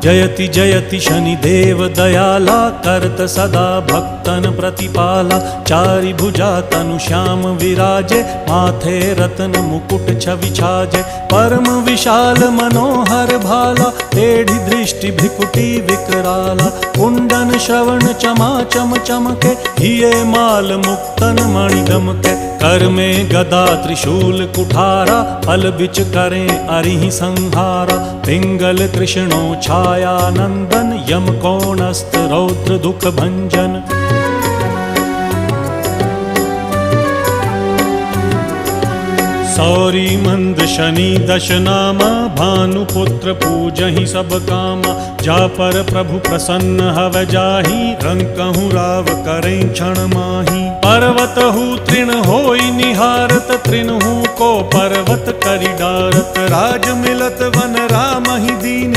जयति जयति शनिदेव दयाला, करत सदा भक्तन प्रतिपाला। चारि भुजा तनु श्याम विराजे, माथे रत्न मुकुट छवि छाजे। परम विशाल मनोहर भाला, टेढ़ी दृष्टि भ्रिकुटी विकराला। कुंडन श्रवण चमाचम चमके, हिये माल मुक्तन मणि दमके। कर में गदा त्रिशूल कुठारा, फल बिच करें अरिहि संहारा। पिंगल कृष्णो छाया नंदन, यम कोणस्थ रौद्र दुख भंजन। सौरी मंद शनि दश नामा, भानुपुत्र पूजहि सब कामा। जा पर प्रभु प्रसन्न हव जाहि, रंकहु राव करें क्षण माही। पर्वत हु तृण होई निहारत, तृणहु को पर्वत करि डारत। राज मिलत वन राम ही दीन,